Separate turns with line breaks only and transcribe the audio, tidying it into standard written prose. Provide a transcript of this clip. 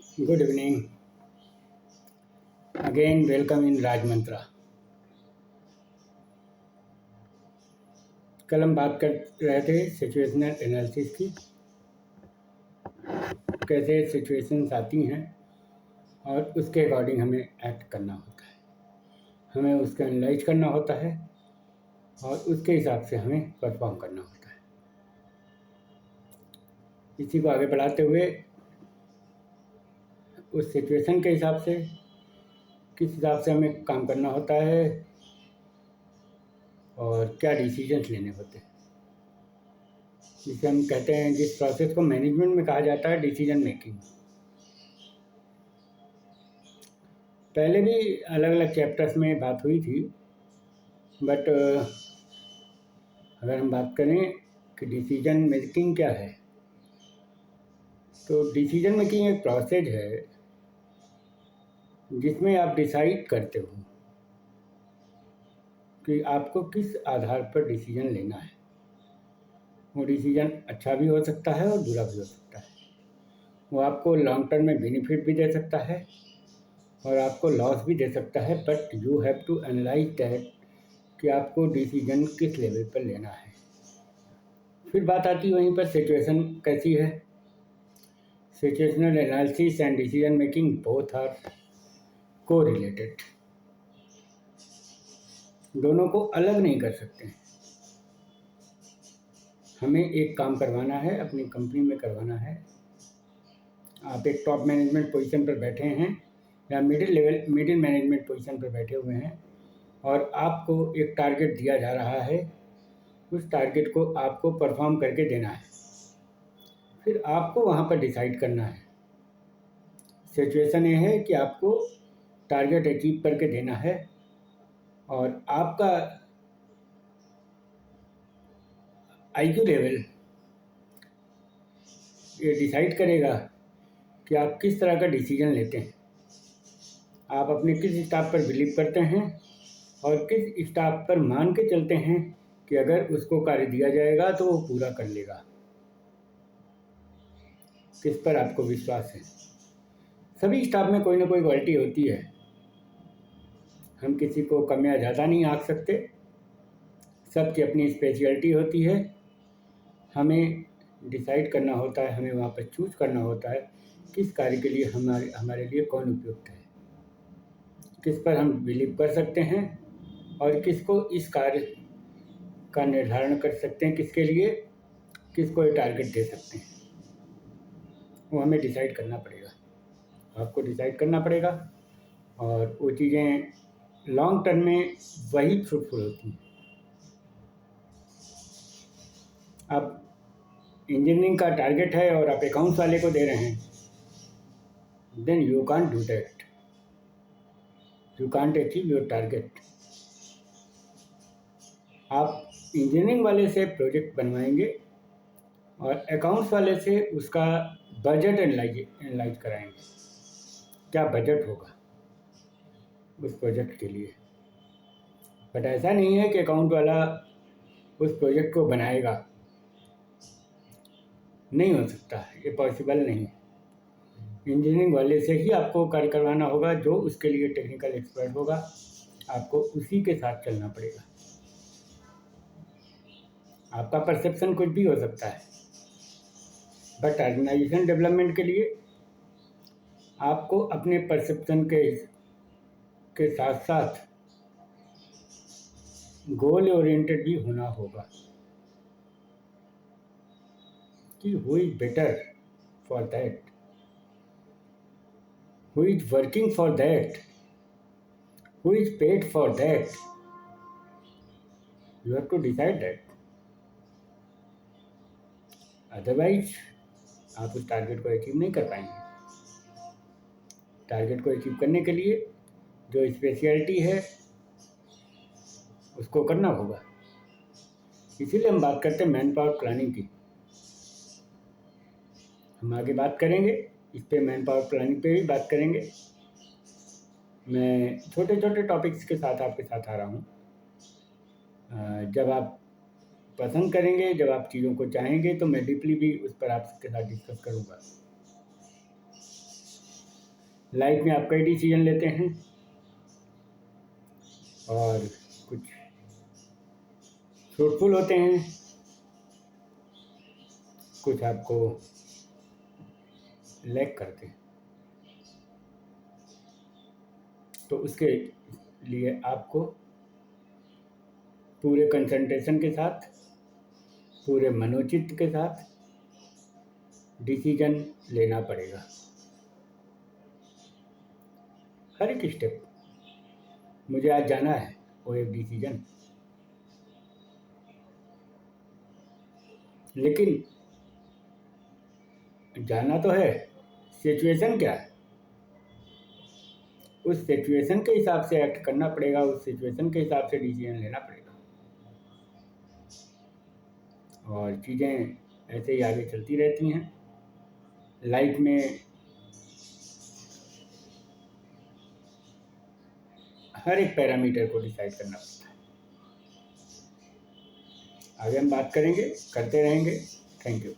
Good evening again, welcome in Raj Mantra. कल हम बात कर रहे थे सिचुएशनल एनालिसिस की, कैसे सिचुएशंस आती हैं और उसके अकॉर्डिंग हमें एक्ट करना होता है, हमें उसका एनालाइज करना होता है और उसके हिसाब से हमें परफॉर्म करना होता है। इसी को आगे बढ़ाते हुए उस सिचुएशन के हिसाब से किस हिसाब से हमें काम करना होता है और क्या डिसीजंस लेने होते हैं, जिसे हम कहते हैं, जिस प्रोसेस को मैनेजमेंट में कहा जाता है डिसीजन मेकिंग। पहले भी अलग अलग चैप्टर्स में बात हुई थी, बट अगर हम बात करें कि डिसीजन मेकिंग क्या है, तो डिसीजन मेकिंग एक प्रोसेस है जिसमें आप डिसाइड करते हो कि आपको किस आधार पर डिसीजन लेना है। वो डिसीजन अच्छा भी हो सकता है और बुरा भी हो सकता है। वो आपको लॉन्ग टर्म में बेनिफिट भी दे सकता है और आपको लॉस भी दे सकता है, but you have to analyse that कि आपको डिसीजन किस लेवल पर लेना है। फिर बात आती है वहीं पर सिचुएशन कैसी है। Situational analysis and decision making both are correlated, दोनों को अलग नहीं कर सकते हैं। हमें एक काम करवाना है, अपनी कंपनी में करवाना है। आप एक टॉप मैनेजमेंट पोजीशन पर बैठे हैं या मिडिल मैनेजमेंट पोजीशन पर बैठे हुए हैं और आपको एक टारगेट दिया जा रहा है। उस टारगेट को आपको परफॉर्म करके देना है। फिर आपको वहाँ पर डिसाइड करना है। सिचुएशन ये है कि आपको टारगेट अचीव करके देना है और आपका आईक्यू लेवल ये डिसाइड करेगा कि आप किस तरह का डिसीजन लेते हैं। आप अपने किस स्टाफ पर बिलीव करते हैं और किस स्टाफ पर मान के चलते हैं कि अगर उसको कार्य दिया जाएगा तो वो पूरा कर लेगा। किस पर आपको विश्वास है। सभी स्टाफ में कोई ना कोई क्वालिटी होती है। हम किसी को कम या ज़्यादा नहीं आंक सकते, सबकी अपनी स्पेशलिटी होती है। हमें डिसाइड करना होता है, हमें वहाँ पर चूज करना होता है किस कार्य के लिए हमारे लिए कौन उपयुक्त है, किस पर हम बिलीव कर सकते हैं और किसको इस कार्य का निर्धारण कर सकते हैं, किसके लिए किसको ये टारगेट दे सकते हैं। वो हमें डिसाइड करना पड़ेगा, आपको डिसाइड करना पड़ेगा और वो चीज़ें लॉन्ग टर्म में वही फ्रूटफुल होती हैं। अब इंजीनियरिंग का टारगेट है और आप अकाउंट्स वाले को दे रहे हैं, then you can't do that, you can't achieve your target. आप इंजीनियरिंग वाले से प्रोजेक्ट बनवाएंगे और अकाउंट्स वाले से उसका बजट एनालाइज कराएंगे, क्या बजट होगा उस प्रोजेक्ट के लिए। बट ऐसा नहीं है कि अकाउंट वाला उस प्रोजेक्ट को बनाएगा, नहीं हो सकता, ये पॉसिबल नहीं है। इंजीनियरिंग वाले से ही आपको कार्य करवाना होगा, जो उसके लिए टेक्निकल एक्सपर्ट होगा, आपको उसी के साथ चलना पड़ेगा। आपका परसेप्शन कुछ भी हो सकता है, बट ऑर्गेनाइजेशन डेवलपमेंट के लिए आपको अपने परसेप्शन के साथ साथ गोल ओरिएंटेड भी होना होगा कि who is better for that, who is working for that, who is paid for that. You have to decide that. Otherwise आप उस टारगेट को अचीव नहीं कर पाएंगे। टारगेट को अचीव करने के लिए जो स्पेशलिटी है उसको करना होगा। इसीलिए हम बात करते हैं मैन पावर प्लानिंग की। हम आगे बात करेंगे इस पे, मैन पावर प्लानिंग पे भी बात करेंगे। मैं छोटे छोटे टॉपिक्स के साथ आपके साथ आ रहा हूँ। जब आप पसंद करेंगे, जब आप चीज़ों को चाहेंगे, तो मैं डीपली भी उस पर आपके साथ डिस्कस करूँगा। लाइफ में आप कई डिसीजन लेते हैं और कुछ फ्रूटफुल होते हैं, कुछ आपको लैक करते हैं। तो उसके लिए आपको पूरे कंसंट्रेशन के साथ, पूरे मनोचित्त के साथ डिसीजन लेना पड़ेगा। हर एक स्टेप, मुझे आज जाना है, वो एक डिसीजन। लेकिन जाना तो है, सिचुएशन क्या है, उस सिचुएशन के हिसाब से एक्ट करना पड़ेगा, उस सिचुएशन के हिसाब से डिसीजन लेना पड़ेगा। और चीज़ें ऐसे ही आगे चलती रहती हैं। लाइफ में हर एक पैरामीटर को डिसाइड करना पड़ता है। आगे हम बात करेंगे, करते रहेंगे। Thank you.